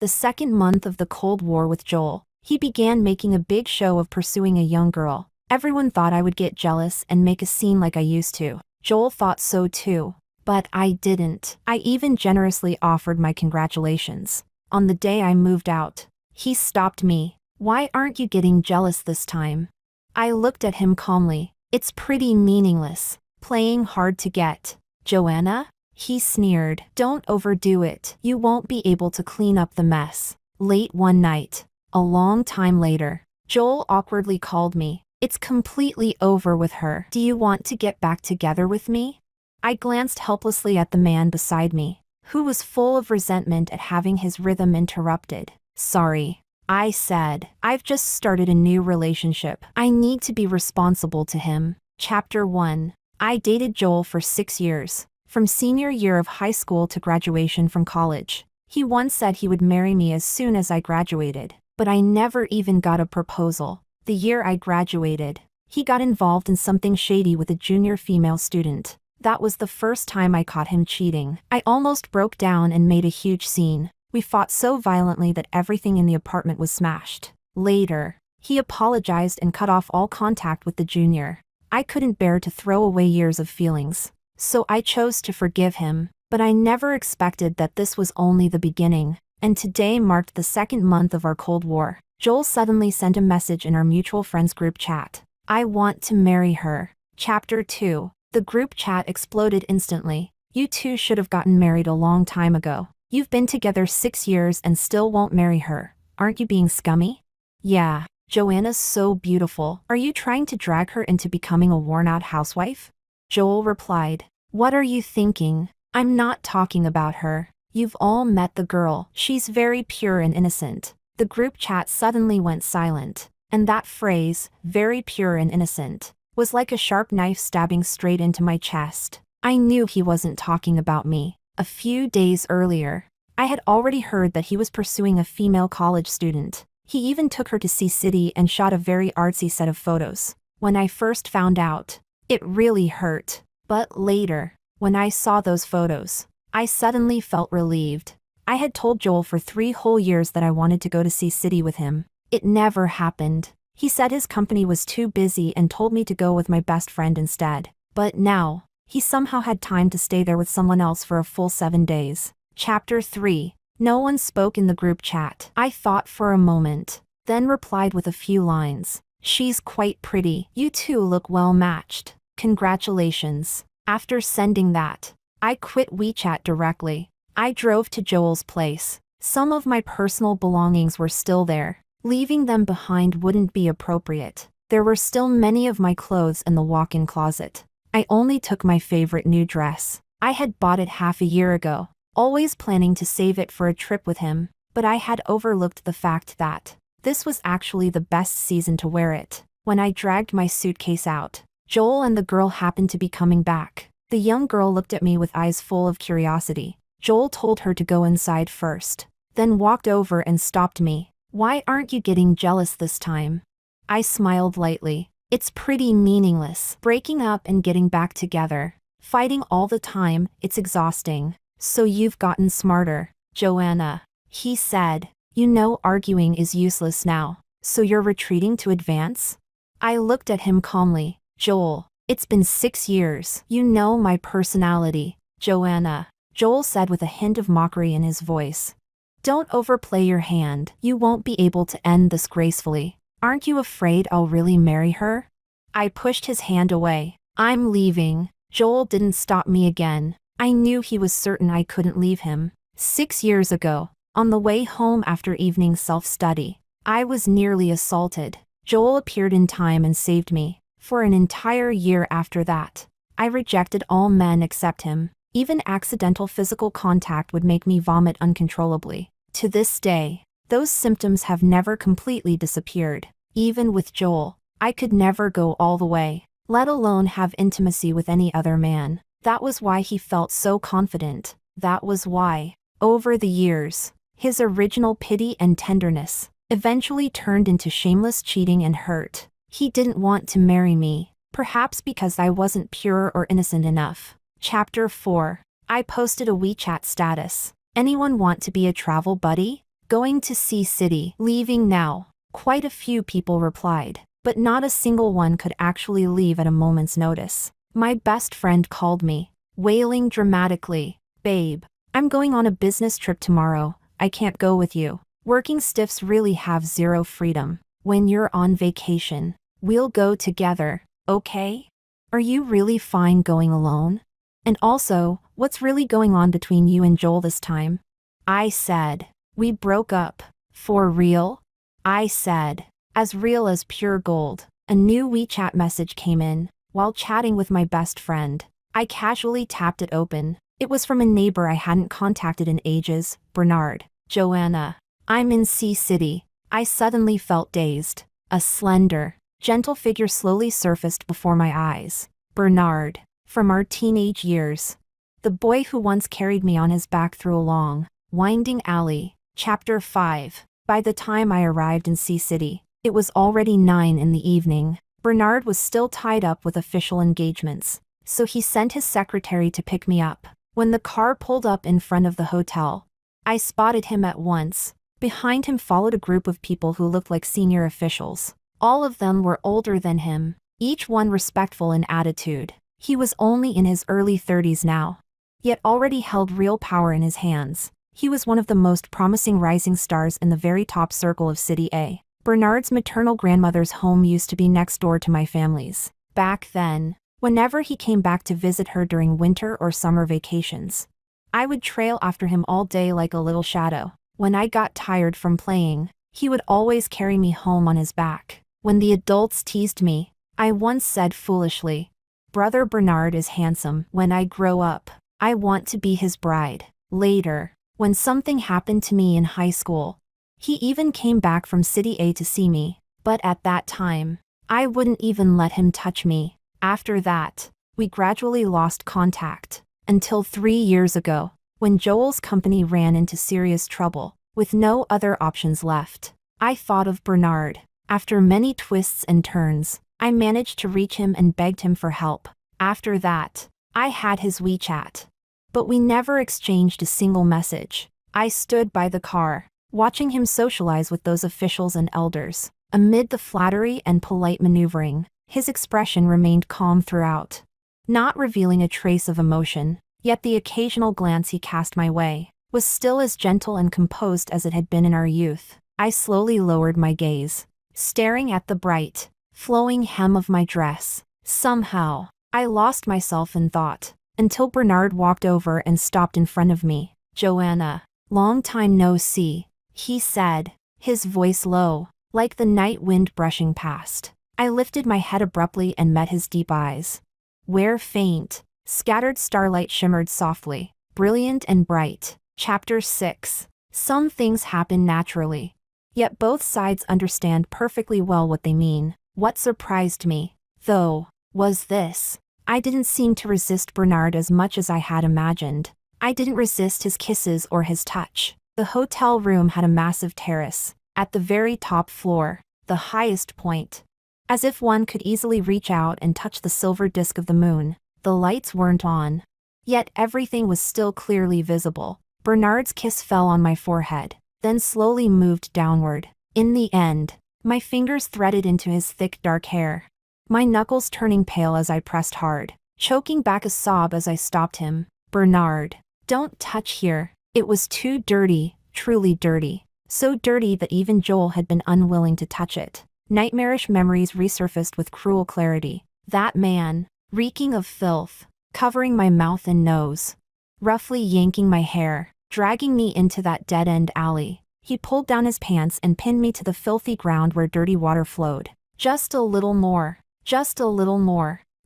The second month of the Cold War with Joel, he began making a big show of pursuing a young girl. Everyone thought I would get jealous and make a scene like I used to. Joel thought so too. But I didn't. I even generously offered my congratulations. On the day I moved out, he stopped me. "Why aren't you getting jealous this time?" I looked at him calmly. "It's pretty meaningless. Playing hard to get." "Joanna?" He sneered. "Don't overdo it. You won't be able to clean up the mess." Late one night, a long time later, Joel awkwardly called me. "It's completely over with her. Do you want to get back together with me?" I glanced helplessly at the man beside me, who was full of resentment at having his rhythm interrupted. "Sorry," I said. "I've just started a new relationship. I need to be responsible to him." Chapter 1. I dated Joel for 6 years, from senior year of high school to graduation from college. He once said he would marry me as soon as I graduated, but I never even got a proposal. The year I graduated, he got involved in something shady with a junior female student. That was the first time I caught him cheating. I almost broke down and made a huge scene. We fought so violently that everything in the apartment was smashed. Later, he apologized and cut off all contact with the junior. I couldn't bear to throw away years of feelings, so I chose to forgive him. But I never expected that this was only the beginning. And today marked the second month of our Cold War. Joel suddenly sent a message in our mutual friends group chat. "I want to marry her." Chapter 2. The group chat exploded instantly. "You two should have gotten married a long time ago. You've been together 6 years and still won't marry her. Aren't you being scummy?" "Yeah, Joanna's so beautiful. Are you trying to drag her into becoming a worn-out housewife?" Joel replied. "What are you thinking? I'm not talking about her. You've all met the girl. She's very pure and innocent." The group chat suddenly went silent, and that phrase, "very pure and innocent," was like a sharp knife stabbing straight into my chest. I knew he wasn't talking about me. A few days earlier, I had already heard that he was pursuing a female college student. He even took her to see City and shot a very artsy set of photos. When I first found out, it really hurt. But later, when I saw those photos, I suddenly felt relieved. I had told Joel for 3 whole years that I wanted to go to see City with him. It never happened. He said his company was too busy and told me to go with my best friend instead. But now, he somehow had time to stay there with someone else for a full 7 days. Chapter 3. No one spoke in the group chat. I thought for a moment, then replied with a few lines. "She's quite pretty. You two look well matched. Congratulations." After sending that, I quit WeChat directly. I drove to Joel's place. Some of my personal belongings were still there. Leaving them behind wouldn't be appropriate. There were still many of my clothes in the walk-in closet. I only took my favorite new dress. I had bought it half a year ago, always planning to save it for a trip with him, but I had overlooked the fact that this was actually the best season to wear it. When I dragged my suitcase out, Joel and the girl happened to be coming back. The young girl looked at me with eyes full of curiosity. Joel told her to go inside first, then walked over and stopped me. "Why aren't you getting jealous this time?" I smiled lightly. "It's pretty meaningless. Breaking up and getting back together. Fighting all the time, it's exhausting." "So you've gotten smarter, Joanna," he said. "You know arguing is useless now. So you're retreating to advance?" I looked at him calmly. "Joel, it's been 6 years. You know my personality, Joanna," Joel said with a hint of mockery in his voice. "Don't overplay your hand. You won't be able to end this gracefully. Aren't you afraid I'll really marry her?" I pushed his hand away. "I'm leaving." Joel didn't stop me again. I knew he was certain I couldn't leave him. 6 years ago, on the way home after evening self-study, I was nearly assaulted. Joel appeared in time and saved me. For an entire year after that, I rejected all men except him. Even accidental physical contact would make me vomit uncontrollably. To this day, those symptoms have never completely disappeared. Even with Joel, I could never go all the way, let alone have intimacy with any other man. That was why he felt so confident. That was why, over the years, his original pity and tenderness eventually turned into shameless cheating and hurt. He didn't want to marry me, perhaps because I wasn't pure or innocent enough. Chapter 4. I posted a WeChat status. "Anyone want to be a travel buddy?" Going to see City. Leaving now. Quite a few people replied, but not a single one could actually leave at a moment's notice. My best friend called me, wailing dramatically. Babe, I'm going on a business trip tomorrow. I can't go with you. Working stiffs really have zero freedom. When you're on vacation, we'll go together, okay? Are you really fine going alone? And also, what's really going on between you and Joel this time? I said, we broke up. For real? I said, as real as pure gold. A new WeChat message came in. While chatting with my best friend, I casually tapped it open. It was from a neighbor I hadn't contacted in ages, Bernard. Joanna, I'm in City. I suddenly felt dazed. A slender, gentle figure slowly surfaced before my eyes. Bernard, from our teenage years. The boy who once carried me on his back through a long, winding alley. Chapter 5. By the time I arrived in City, it was already 9 in the evening. Bernard was still tied up with official engagements, so he sent his secretary to pick me up. When the car pulled up in front of the hotel, I spotted him at once. Behind him followed a group of people who looked like senior officials. All of them were older than him, each one respectful in attitude. He was only in his early 30s now, yet already held real power in his hands. He was one of the most promising rising stars in the very top circle of City A. Bernard's maternal grandmother's home used to be next door to my family's. Back then, whenever he came back to visit her during winter or summer vacations, I would trail after him all day like a little shadow. When I got tired from playing, he would always carry me home on his back. When the adults teased me, I once said foolishly, "Brother Bernard is handsome. When I grow up, I want to be his bride." Later, when something happened to me in high school, he even came back from City A to see me, but at that time, I wouldn't even let him touch me. After that, we gradually lost contact, until 3 years ago, when Joel's company ran into serious trouble, with no other options left. I thought of Bernard. After many twists and turns, I managed to reach him and begged him for help. After that, I had his WeChat, but we never exchanged a single message. I stood by the car, watching him socialize with those officials and elders. Amid the flattery and polite maneuvering, his expression remained calm throughout, not revealing a trace of emotion, yet the occasional glance he cast my way was still as gentle and composed as it had been in our youth. I slowly lowered my gaze, staring at the bright, flowing hem of my dress. Somehow, I lost myself in thought, until Bernard walked over and stopped in front of me. "Joanna, long time no see," he said, his voice low, like the night wind brushing past. I lifted my head abruptly and met his deep eyes, where faint, scattered starlight shimmered softly, brilliant and bright. Chapter 6. Some things happen naturally, yet both sides understand perfectly well what they mean. What surprised me, though, was this. I didn't seem to resist Bernard as much as I had imagined. I didn't resist his kisses or his touch. The hotel room had a massive terrace, at the very top floor, the highest point. As if one could easily reach out and touch the silver disk of the moon. The lights weren't on, yet everything was still clearly visible. Bernard's kiss fell on my forehead, then slowly moved downward. In the end, my fingers threaded into his thick dark hair, my knuckles turning pale as I pressed hard, choking back a sob as I stopped him. "Bernard, don't touch here." It was too dirty, truly dirty. So dirty that even Joel had been unwilling to touch it. Nightmarish memories resurfaced with cruel clarity. That man, reeking of filth, covering my mouth and nose, roughly yanking my hair, dragging me into that dead-end alley. He pulled down his pants and pinned me to the filthy ground where dirty water flowed. Just a little more,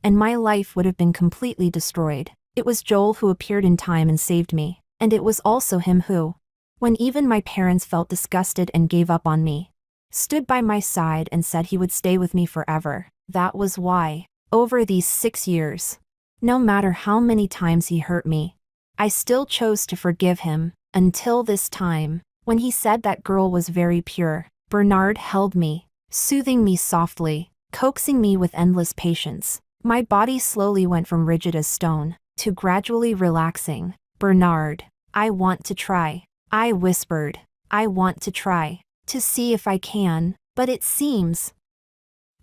and my life would have been completely destroyed. It was Joel who appeared in time and saved me, and it was also him who, when even my parents felt disgusted and gave up on me, stood by my side and said he would stay with me forever. That was why, over these 6 years, no matter how many times he hurt me, I still chose to forgive him, until this time, when he said that girl was very pure. Bernard held me, soothing me softly, coaxing me with endless patience. My body slowly went from rigid as stone, to gradually relaxing. "Bernard, I want to try," I whispered. I want to try to see if I can, but it seems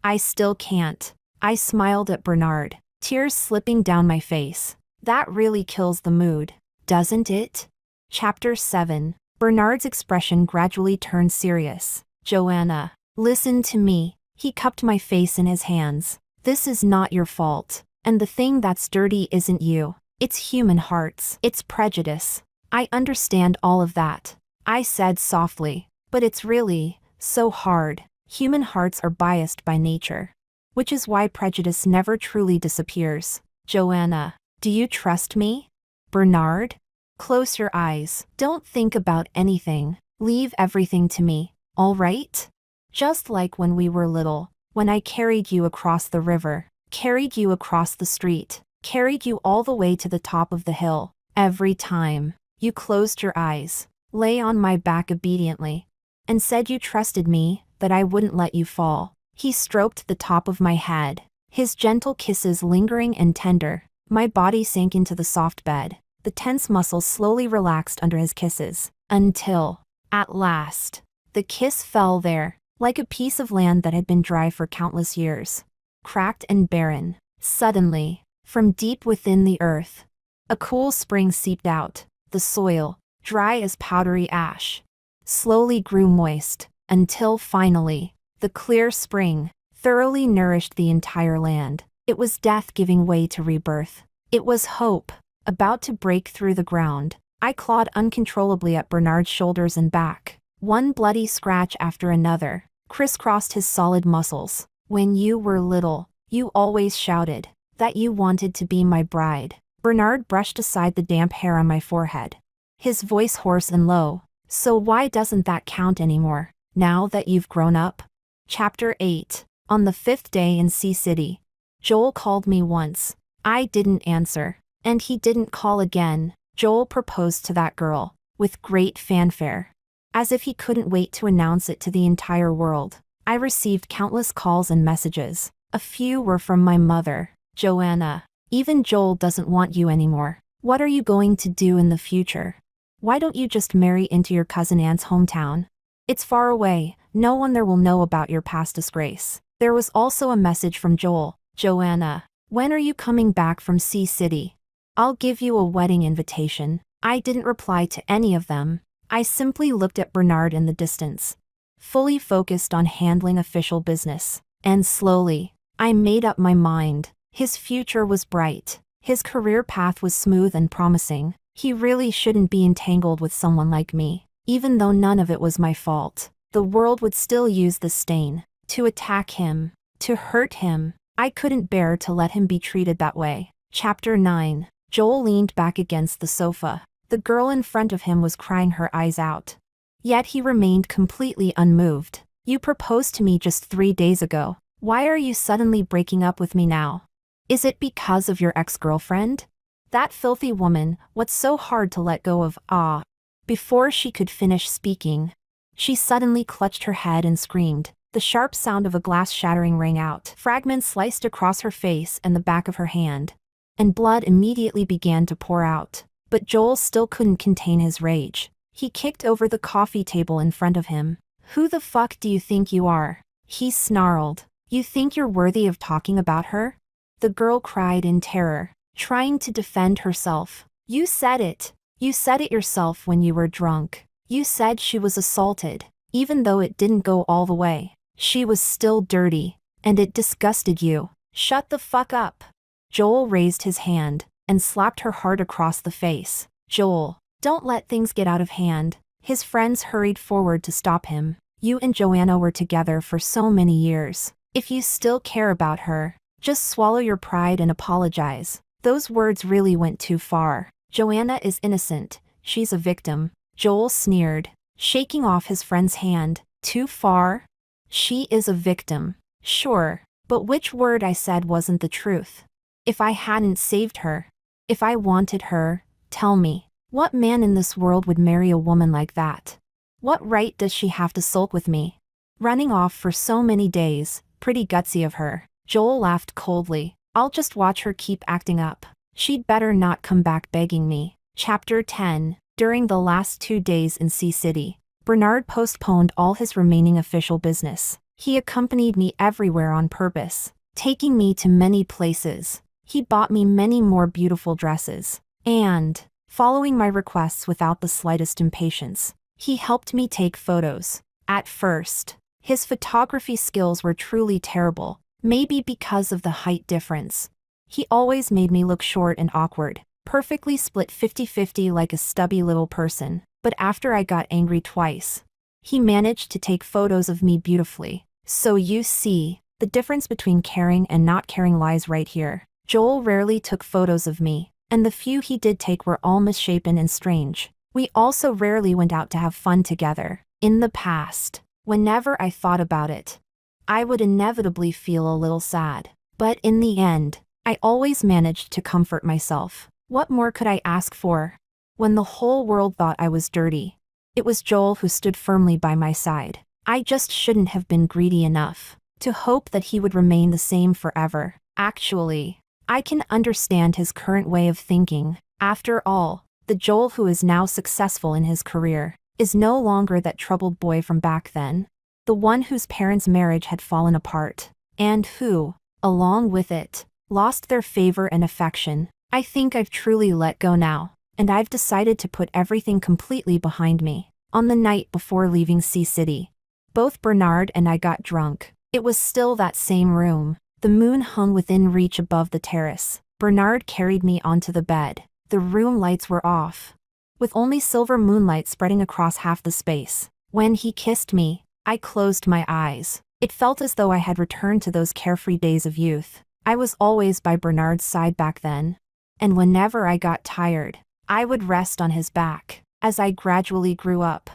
I still can't. I smiled at Bernard, tears slipping down my face. That really kills the mood, doesn't it? Chapter 7. Bernard's expression gradually turned serious. Joanna, listen to me. He cupped my face in his hands. This is not your fault. And the thing that's dirty isn't you. It's human hearts. It's prejudice. I understand all of that, I said softly. But it's really so hard. Human hearts are biased by nature, which is why prejudice never truly disappears. Joanna, do you trust me? Bernard? Close your eyes. Don't think about anything. Leave everything to me, all right? Just like when we were little, when I carried you across the river, carried you across the street, carried you all the way to the top of the hill. Every time, you closed your eyes, lay on my back obediently, and said you trusted me, that I wouldn't let you fall. He stroked the top of my head, his gentle kisses lingering and tender. My body sank into the soft bed. The tense muscles slowly relaxed under his kisses, until, at last, the kiss fell there, like a piece of land that had been dry for countless years, cracked and barren. Suddenly, from deep within the earth, a cool spring seeped out. The soil, dry as powdery ash, slowly grew moist, until finally, the clear spring thoroughly nourished the entire land. It was death giving way to rebirth. It was hope, about to break through the ground. I clawed uncontrollably at Bernard's shoulders and back. One bloody scratch after another crisscrossed his solid muscles. When you were little, you always shouted that you wanted to be my bride. Bernard brushed aside the damp hair on my forehead, his voice hoarse and low. So why doesn't that count anymore, now that you've grown up? Chapter 8. On the 5th day in Sea City, Joel called me once. I didn't answer, and he didn't call again. Joel proposed to that girl, with great fanfare, as if he couldn't wait to announce it to the entire world. I received countless calls and messages. A few were from my mother. Joanna, even Joel doesn't want you anymore. What are you going to do in the future? Why don't you just marry into your cousin Anne's hometown? It's far away, no one there will know about your past disgrace. There was also a message from Joel. Joanna, when are you coming back from Sea City? I'll give you a wedding invitation. I didn't reply to any of them. I simply looked at Bernard in the distance, fully focused on handling official business. And slowly, I made up my mind. His future was bright. His career path was smooth and promising. He really shouldn't be entangled with someone like me. Even though none of it was my fault, the world would still use the stain to attack him, to hurt him. I couldn't bear to let him be treated that way. Chapter 9. Joel leaned back against the sofa. The girl in front of him was crying her eyes out. Yet he remained completely unmoved. You proposed to me just 3 days ago. Why are you suddenly breaking up with me now? Is it because of your ex-girlfriend? That filthy woman, what's so hard to let go of? Ah. Before she could finish speaking, she suddenly clutched her head and screamed. The sharp sound of a glass shattering rang out. Fragments sliced across her face and the back of her hand, and blood immediately began to pour out. But Joel still couldn't contain his rage. He kicked over the coffee table in front of him. Who the fuck do you think you are? He snarled. You think you're worthy of talking about her? The girl cried in terror, trying to defend herself. You said it. You said it yourself when you were drunk. You said she was assaulted. Even though it didn't go all the way, she was still dirty, and it disgusted you. Shut the fuck up. Joel raised his hand and slapped her hard across the face. Joel, don't let things get out of hand. His friends hurried forward to stop him. You and Joanna were together for so many years. If you still care about her, just swallow your pride and apologize. Those words really went too far. Joanna is innocent. She's a victim. Joel sneered, shaking off his friend's hand. Too far? She is a victim. Sure, but which word I said wasn't the truth? If I hadn't saved her, if I wanted her, tell me, what man in this world would marry a woman like that? What right does she have to sulk with me? Running off for so many days, pretty gutsy of her. Joel laughed coldly. I'll just watch her keep acting up. She'd better not come back begging me. Chapter 10. During the last 2 days in Sea City, Bernard postponed all his remaining official business. He accompanied me everywhere on purpose, taking me to many places. He bought me many more beautiful dresses. And, following my requests without the slightest impatience, he helped me take photos. At first, his photography skills were truly terrible, maybe because of the height difference. He always made me look short and awkward, perfectly split 50-50 like a stubby little person. But after I got angry twice, he managed to take photos of me beautifully. So you see, the difference between caring and not caring lies right here. Joel rarely took photos of me, and the few he did take were all misshapen and strange. We also rarely went out to have fun together. In the past, whenever I thought about it, I would inevitably feel a little sad. But in the end, I always managed to comfort myself. What more could I ask for? When the whole world thought I was dirty, it was Joel who stood firmly by my side. I just shouldn't have been greedy enough to hope that he would remain the same forever. Actually, I can understand his current way of thinking. After all, the Joel who is now successful in his career is no longer that troubled boy from back then, the one whose parents' marriage had fallen apart, and who, along with it, lost their favor and affection. I think I've truly let go now, and I've decided to put everything completely behind me. On the night before leaving Sea City, both Bernard and I got drunk. It was still that same room. The moon hung within reach above the terrace. Bernard carried me onto the bed. The room lights were off, with only silver moonlight spreading across half the space. When he kissed me, I closed my eyes. It felt as though I had returned to those carefree days of youth. I was always by Bernard's side back then, and whenever I got tired, I would rest on his back. As I gradually grew up,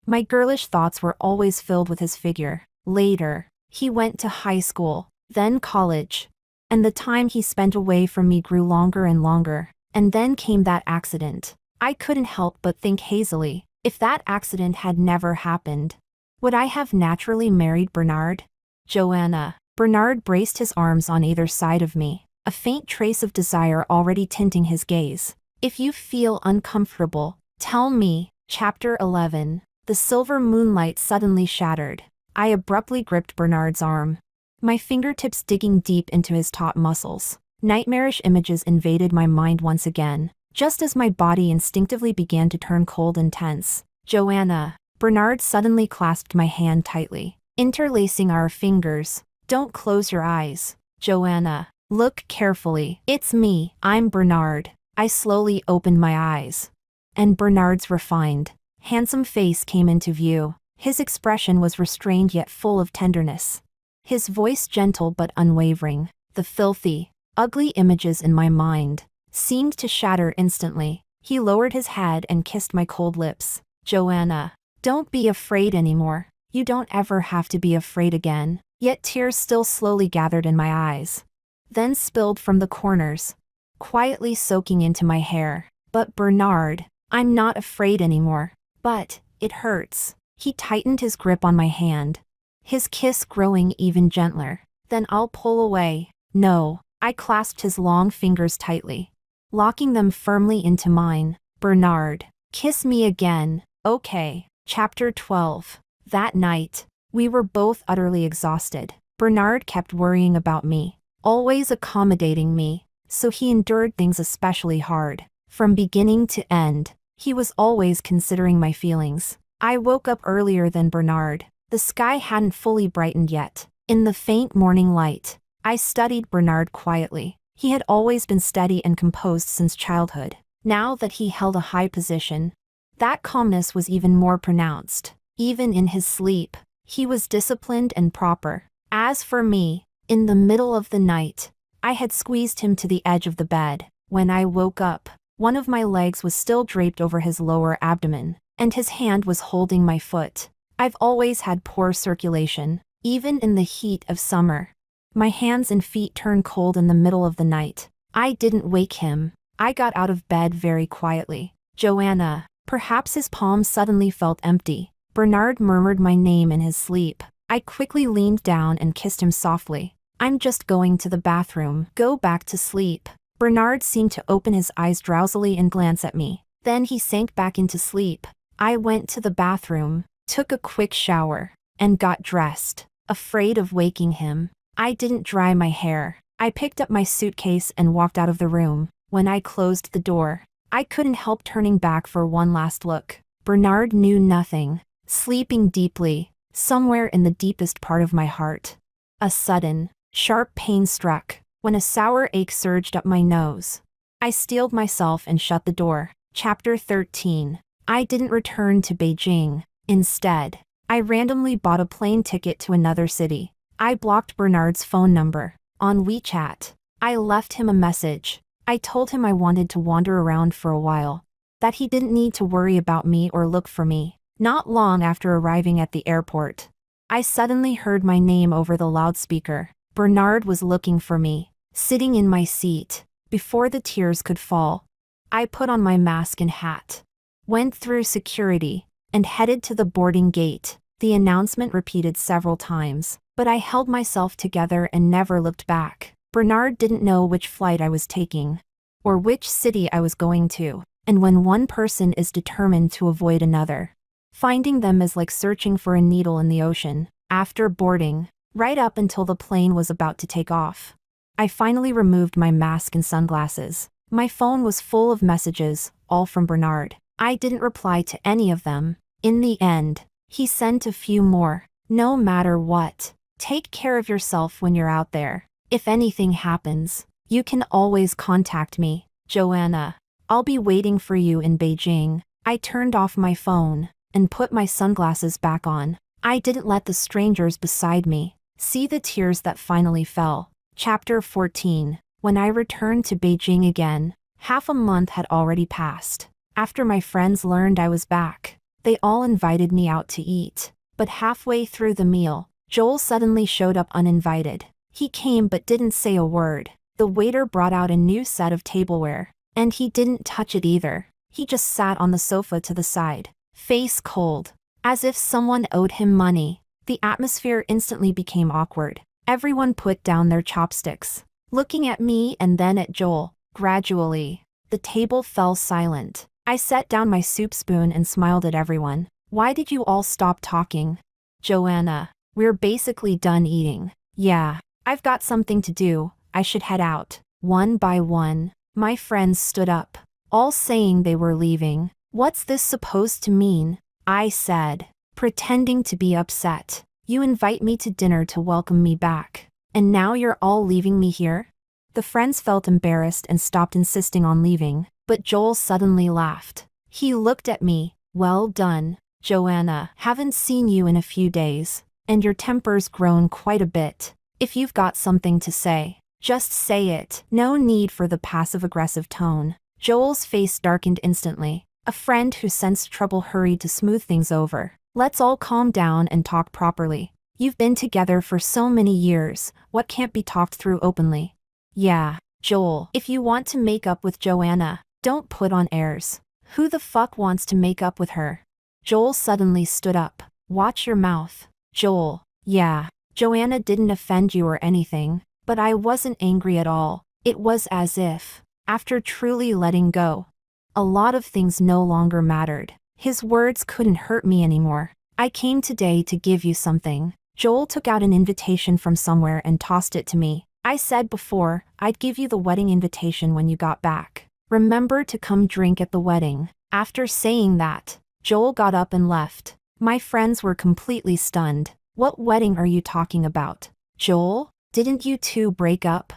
my girlish thoughts were always filled with his figure. Later, he went to high school, then college, and the time he spent away from me grew longer and longer. And then came that accident. I couldn't help but think hazily, if that accident had never happened, would I have naturally married Bernard? Joanna. Bernard braced his arms on either side of me, a faint trace of desire already tinting his gaze. If you feel uncomfortable, tell me. Chapter 11. The silver moonlight suddenly shattered. I abruptly gripped Bernard's arm, my fingertips digging deep into his taut muscles. Nightmarish images invaded my mind once again, just as my body instinctively began to turn cold and tense. Joanna. Bernard suddenly clasped my hand tightly, interlacing our fingers. Don't close your eyes, Joanna. Look carefully. It's me. I'm Bernard. I slowly opened my eyes, and Bernard's refined, handsome face came into view. His expression was restrained yet full of tenderness, his voice gentle but unwavering. The filthy, ugly images in my mind seemed to shatter instantly. He lowered his head and kissed my cold lips. Joanna, don't be afraid anymore. You don't ever have to be afraid again. Yet tears still slowly gathered in my eyes, then spilled from the corners, quietly soaking into my hair. But Bernard, I'm not afraid anymore. But it hurts. He tightened his grip on my hand, his kiss growing even gentler. Then I'll pull away. No. I clasped his long fingers tightly, locking them firmly into mine. Bernard, kiss me again. Okay. Chapter 12. That night, we were both utterly exhausted. Bernard kept worrying about me, always accommodating me, so he endured things especially hard. From beginning to end, he was always considering my feelings. I woke up earlier than Bernard. The sky hadn't fully brightened yet. In the faint morning light, I studied Bernard quietly. He had always been steady and composed since childhood. Now that he held a high position, that calmness was even more pronounced. Even in his sleep, he was disciplined and proper. As for me, in the middle of the night, I had squeezed him to the edge of the bed. When I woke up, one of my legs was still draped over his lower abdomen, and his hand was holding my foot. I've always had poor circulation, even in the heat of summer. My hands and feet turned cold in the middle of the night. I didn't wake him. I got out of bed very quietly. Joanna. Perhaps his palms suddenly felt empty. Bernard murmured my name in his sleep. I quickly leaned down and kissed him softly. I'm just going to the bathroom. Go back to sleep. Bernard seemed to open his eyes drowsily and glance at me. Then he sank back into sleep. I went to the bathroom, took a quick shower, and got dressed, afraid of waking him. I didn't dry my hair. I picked up my suitcase and walked out of the room. When I closed the door, I couldn't help turning back for one last look. Bernard knew nothing, sleeping deeply, somewhere in the deepest part of my heart. A sudden, sharp pain struck, when a sour ache surged up my nose. I steeled myself and shut the door. Chapter 13. I didn't return to Beijing. Instead, I randomly bought a plane ticket to another city. I blocked Bernard's phone number. On WeChat, I left him a message. I told him I wanted to wander around for a while, that he didn't need to worry about me or look for me. Not long after arriving at the airport, I suddenly heard my name over the loudspeaker. Bernard was looking for me, sitting in my seat. Before the tears could fall, I put on my mask and hat, went through security, and headed to the boarding gate. The announcement repeated several times, but I held myself together and never looked back. Bernard didn't know which flight I was taking, or which city I was going to, and when one person is determined to avoid another, finding them is like searching for a needle in the ocean. After boarding, right up until the plane was about to take off, I finally removed my mask and sunglasses. My phone was full of messages, all from Bernard. I didn't reply to any of them. In the end, he sent a few more. No matter what, take care of yourself when you're out there. If anything happens, you can always contact me, Joanna. I'll be waiting for you in Beijing. I turned off my phone and put my sunglasses back on. I didn't let the strangers beside me see the tears that finally fell. Chapter 14. When I returned to Beijing again, half a month had already passed. After my friends learned I was back, they all invited me out to eat. But halfway through the meal, Joel suddenly showed up uninvited. He came but didn't say a word. The waiter brought out a new set of tableware, and he didn't touch it either. He just sat on the sofa to the side, face cold, as if someone owed him money. The atmosphere instantly became awkward. Everyone put down their chopsticks, looking at me and then at Joel. Gradually, the table fell silent. I set down my soup spoon and smiled at everyone. Why did you all stop talking? Joanna, we're basically done eating. Yeah, I've got something to do. I should head out. One by one, my friends stood up, all saying they were leaving. What's this supposed to mean? I said, pretending to be upset. You invite me to dinner to welcome me back, and now you're all leaving me here? The friends felt embarrassed and stopped insisting on leaving, but Joel suddenly laughed. He looked at me. Well done, Joanna. Haven't seen you in a few days, and your temper's grown quite a bit. If you've got something to say, just say it. No need for the passive-aggressive tone. Joel's face darkened instantly. A friend who sensed trouble hurried to smooth things over. Let's all calm down and talk properly. You've been together for so many years. What can't be talked through openly? Yeah, Joel, if you want to make up with Joanna, don't put on airs. Who the fuck wants to make up with her? Joel suddenly stood up. Watch your mouth. Joel, yeah, Joanna didn't offend you or anything, but I wasn't angry at all. It was as if, after truly letting go, a lot of things no longer mattered. His words couldn't hurt me anymore. I came today to give you something. Joel took out an invitation from somewhere and tossed it to me. I said before, I'd give you the wedding invitation when you got back. Remember to come drink at the wedding. After saying that, Joel got up and left. My friends were completely stunned. What wedding are you talking about? Joel, didn't you two break up?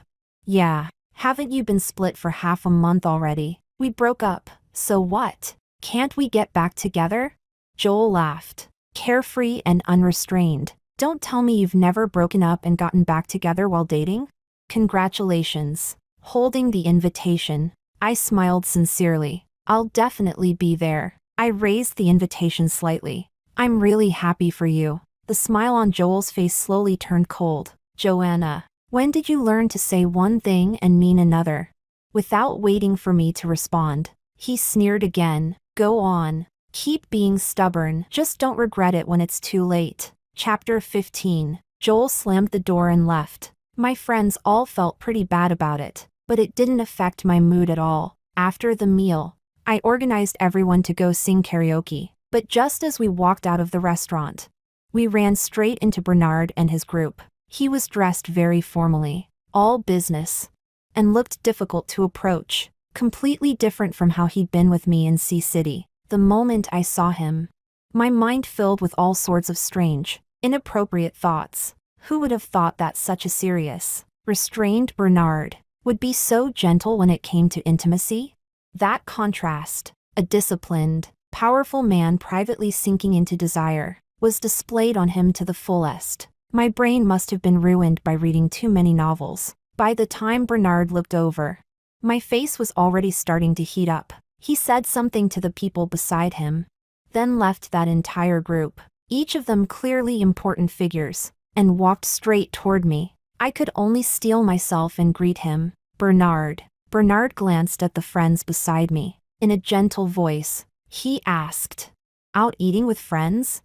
Yeah. Haven't you been split for half a month already? We broke up, so what? Can't we get back together? Joel laughed, carefree and unrestrained. Don't tell me you've never broken up and gotten back together while dating? Congratulations. Holding the invitation, I smiled sincerely. I'll definitely be there. I raised the invitation slightly. I'm really happy for you. The smile on Joel's face slowly turned cold. Joanna, when did you learn to say one thing and mean another? Without waiting for me to respond, he sneered again. Go on. Keep being stubborn. Just don't regret it when it's too late. Chapter 15. Joel slammed the door and left. My friends all felt pretty bad about it, but it didn't affect my mood at all. After the meal, I organized everyone to go sing karaoke. But just as we walked out of the restaurant, we ran straight into Bernard and his group. He was dressed very formally, all business, and looked difficult to approach, completely different from how he'd been with me in Sea City. The moment I saw him, my mind filled with all sorts of strange, inappropriate thoughts. Who would have thought that such a serious, restrained Bernard would be so gentle when it came to intimacy? That contrast, a disciplined, powerful man privately sinking into desire, was displayed on him to the fullest. My brain must have been ruined by reading too many novels. By the time Bernard looked over, my face was already starting to heat up. He said something to the people beside him, then left that entire group, each of them clearly important figures, and walked straight toward me. I could only steel myself and greet him. Bernard. Bernard glanced at the friends beside me. In a gentle voice, he asked, "Out eating with friends?"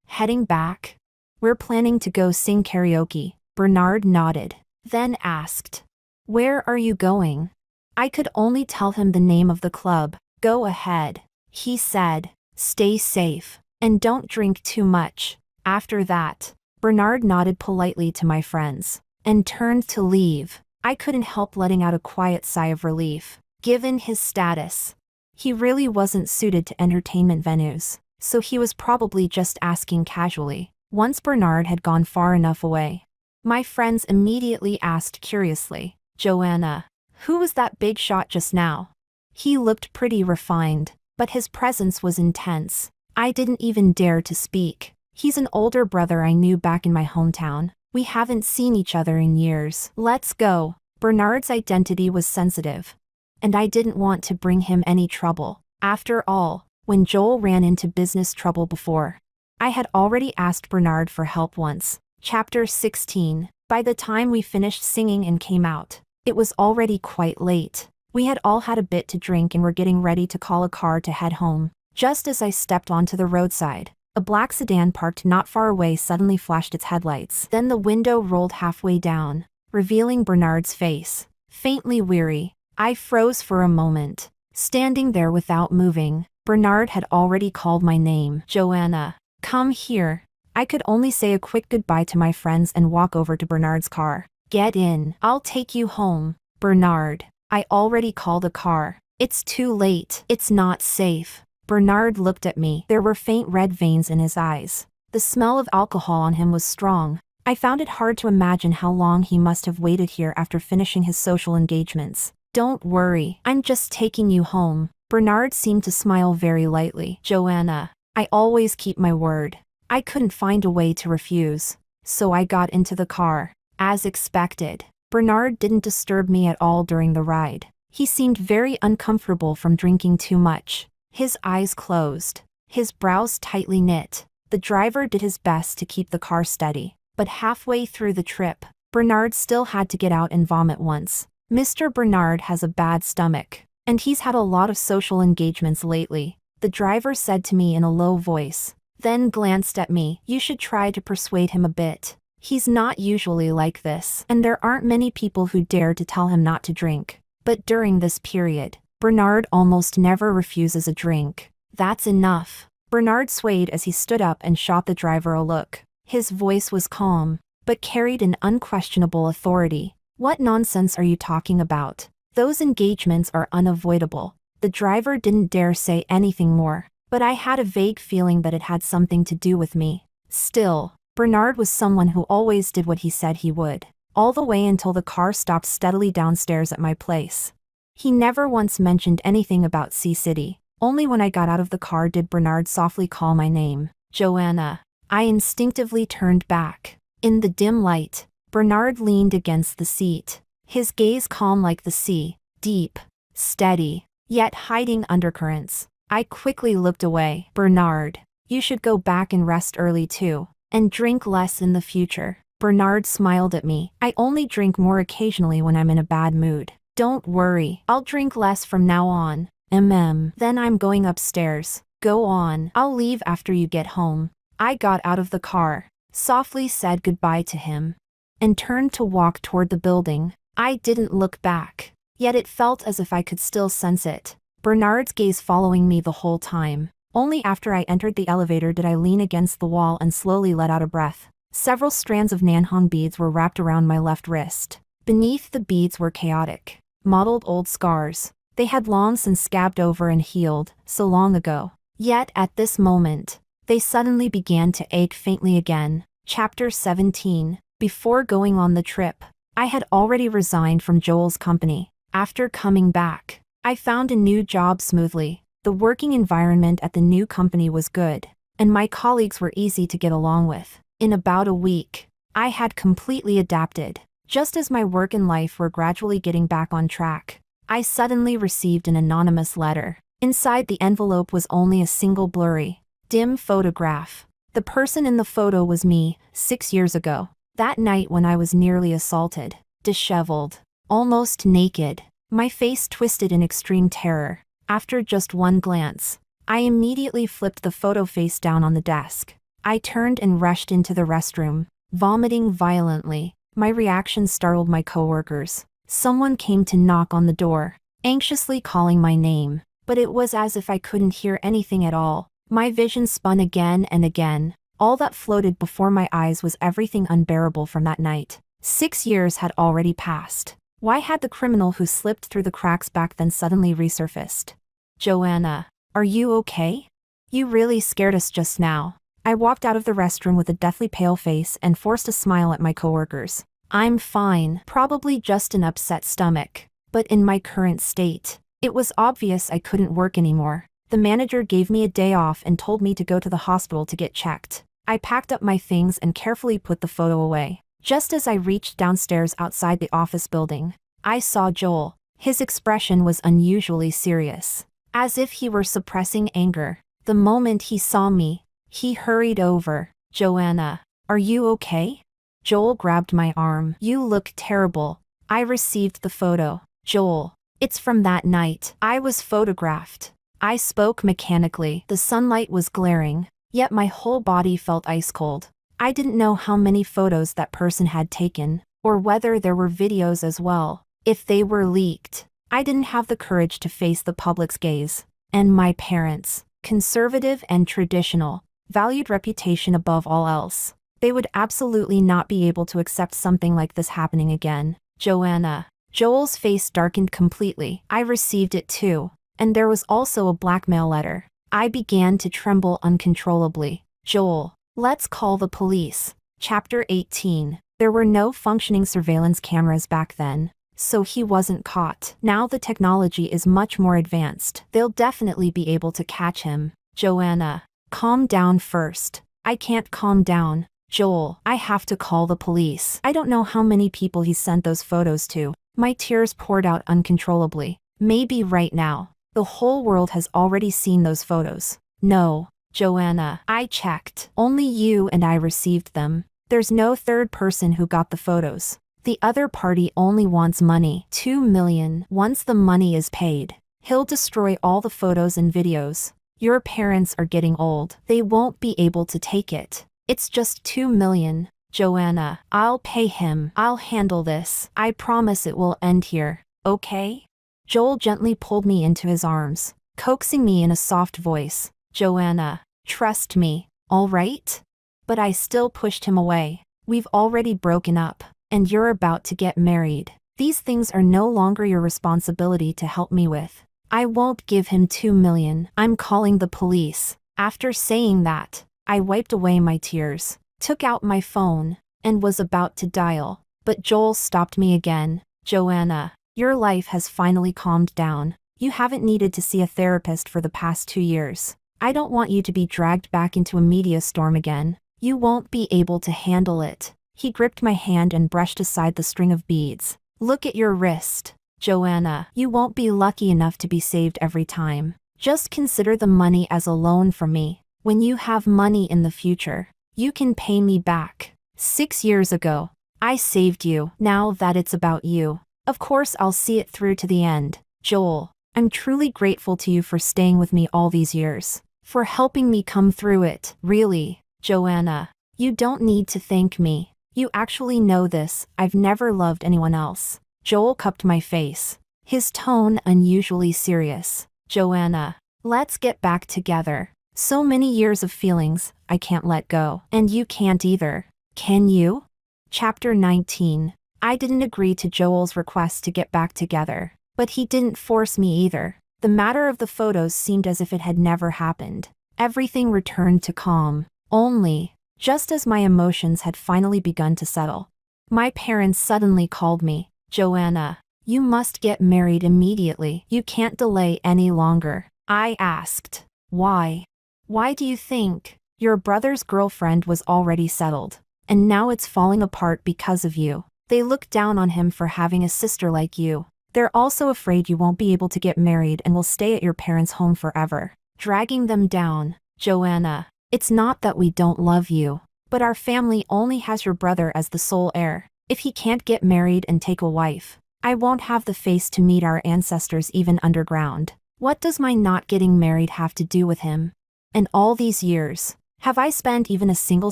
Heading back? "We're planning to go sing karaoke." Bernard nodded, then asked, "Where are you going?" I could only tell him the name of the club. "Go ahead," he said. "Stay safe, and don't drink too much." After that, Bernard nodded politely to my friends, and turned to leave. I couldn't help letting out a quiet sigh of relief. Given his status, he really wasn't suited to entertainment venues, so he was probably just asking casually. Once Bernard had gone far enough away, my friends immediately asked curiously, "Joanna, who was that big shot just now?" He looked pretty refined, but his presence was intense. I didn't even dare to speak. He's an older brother I knew back in my hometown. We haven't seen each other in years. Let's go. Bernard's identity was sensitive, and I didn't want to bring him any trouble. After all, when Joel ran into business trouble before, I had already asked Bernard for help once. Chapter 16. By the time we finished singing and came out, it was already quite late. We had all had a bit to drink and were getting ready to call a car to head home. Just as I stepped onto the roadside, a black sedan parked not far away suddenly flashed its headlights. Then the window rolled halfway down, revealing Bernard's face. Faintly weary, I froze for a moment, standing there without moving. Bernard had already called my name. "Joanna, come here." I could only say a quick goodbye to my friends and walk over to Bernard's car. "Get in. I'll take you home." "Bernard, I already called a car. It's too late. It's not safe." Bernard looked at me. There were faint red veins in his eyes. The smell of alcohol on him was strong. I found it hard to imagine how long he must have waited here after finishing his social engagements. "Don't worry, I'm just taking you home." Bernard seemed to smile very lightly. "Joanna, I always keep my word." I couldn't find a way to refuse, so I got into the car. As expected, Bernard didn't disturb me at all during the ride. He seemed very uncomfortable from drinking too much. His eyes closed, his brows tightly knit. The driver did his best to keep the car steady, but halfway through the trip, Bernard still had to get out and vomit once. Mr. Bernard has a bad stomach, and he's had a lot of social engagements lately, the driver said to me in a low voice, then glanced at me. "You should try to persuade him a bit. He's not usually like this, and there aren't many people who dare to tell him not to drink. But during this period, Bernard almost never refuses a drink." "That's enough." Bernard swayed as he stood up and shot the driver a look. His voice was calm, but carried an unquestionable authority. "What nonsense are you talking about? Those engagements are unavoidable." The driver didn't dare say anything more, but I had a vague feeling that it had something to do with me. Still, Bernard was someone who always did what he said he would, all the way until the car stopped steadily downstairs at my place. He never once mentioned anything about Sea City. Only when I got out of the car did Bernard softly call my name. "Joanna." I instinctively turned back. In the dim light, Bernard leaned against the seat, his gaze calm like the sea, deep, steady, yet hiding undercurrents. I quickly looked away. "Bernard, you should go back and rest early too, and drink less in the future." Bernard smiled at me. "I only drink more occasionally when I'm in a bad mood." "Don't worry, I'll drink less from now on." Then I'm going upstairs." "Go on. I'll leave after you get home." I got out of the car, softly said goodbye to him, and turned to walk toward the building. I didn't look back, yet it felt as if I could still sense it. Bernard's gaze following me the whole time. Only after I entered the elevator did I lean against the wall and slowly let out a breath. Several strands of Nanhong beads were wrapped around my left wrist. Beneath the beads were chaotic, mottled old scars. They had long since scabbed over and healed, so long ago. Yet at this moment, they suddenly began to ache faintly again. Chapter 17. Before going on the trip, I had already resigned from Joel's company. After coming back, I found a new job smoothly. The working environment at the new company was good, and my colleagues were easy to get along with. In about a week, I had completely adapted. Just as my work and life were gradually getting back on track, I suddenly received an anonymous letter. Inside the envelope was only a single blurry, dim photograph. The person in the photo was me, 6 years ago. That night when I was nearly assaulted, disheveled, almost naked, my face twisted in extreme terror. After just one glance, I immediately flipped the photo face down on the desk. I turned and rushed into the restroom, vomiting violently. My reaction startled my coworkers. Someone came to knock on the door, anxiously calling my name, but it was as if I couldn't hear anything at all. My vision spun again and again. All that floated before my eyes was everything unbearable from that night. 6 years had already passed. Why had the criminal who slipped through the cracks back then suddenly resurfaced? Joanna, are you okay? You really scared us just now. I walked out of the restroom with a deathly pale face and forced a smile at my coworkers. I'm fine, probably just an upset stomach. But in my current state, it was obvious I couldn't work anymore. The manager gave me a day off and told me to go to the hospital to get checked. I packed up my things and carefully put the photo away. Just as I reached downstairs outside the office building, I saw Joel. His expression was unusually serious, as if he were suppressing anger. The moment he saw me, he hurried over. Joanna, are you okay? Joel grabbed my arm. You look terrible. I received the photo. Joel, it's from that night. I was photographed. I spoke mechanically. The sunlight was glaring, yet my whole body felt ice cold. I didn't know how many photos that person had taken, or whether there were videos as well. If they were leaked, I didn't have the courage to face the public's gaze. And my parents, conservative and traditional, valued reputation above all else. They would absolutely not be able to accept something like this happening again. Joanna. Joel's face darkened completely. I received it too. And there was also a blackmail letter. I began to tremble uncontrollably. Joel, let's call the police. Chapter 18. There were no functioning surveillance cameras back then, so he wasn't caught. Now the technology is much more advanced. They'll definitely be able to catch him. Joanna, calm down first. I can't calm down. Joel, I have to call the police. I don't know how many people he sent those photos to. My tears poured out uncontrollably. Maybe right now. The whole world has already seen those photos. No, Joanna, I checked. Only you and I received them. There's no third person who got the photos. The other party only wants money. 2 million. Once the money is paid, he'll destroy all the photos and videos. Your parents are getting old. They won't be able to take it. It's just 2 million. Joanna, I'll pay him. I'll handle this. I promise it will end here, okay? Joel gently pulled me into his arms, coaxing me in a soft voice. Joanna, trust me, all right? But I still pushed him away. We've already broken up, and you're about to get married. These things are no longer your responsibility to help me with. I won't give him 2 million. I'm calling the police. After saying that, I wiped away my tears, took out my phone, and was about to dial. But Joel stopped me again. Joanna, your life has finally calmed down. You haven't needed to see a therapist for the past 2 years. I don't want you to be dragged back into a media storm again. You won't be able to handle it. He gripped my hand and brushed aside the string of beads. Look at your wrist. Joanna, you won't be lucky enough to be saved every time. Just consider the money as a loan from me. When you have money in the future, you can pay me back. 6 years ago, I saved you. Now that it's about you, of course I'll see it through to the end. Joel, I'm truly grateful to you for staying with me all these years, for helping me come through it. Really, Joanna, you don't need to thank me. You actually know this. I've never loved anyone else. Joel cupped my face, his tone unusually serious. Joanna, let's get back together. So many years of feelings I can't let go. And you can't either. Can you? Chapter 19. I didn't agree to Joel's request to get back together, but he didn't force me either. The matter of the photos seemed as if it had never happened. Everything returned to calm. Only, just as my emotions had finally begun to settle, my parents suddenly called me. Joanna, you must get married immediately. You can't delay any longer. I asked, why? Why do you think? Your brother's girlfriend was already settled, and now it's falling apart because of you. They look down on him for having a sister like you. They're also afraid you won't be able to get married and will stay at your parents' home forever, dragging them down. Joanna, it's not that we don't love you, but our family only has your brother as the sole heir. If he can't get married and take a wife, I won't have the face to meet our ancestors even underground. What does my not getting married have to do with him? And all these years, have I spent even a single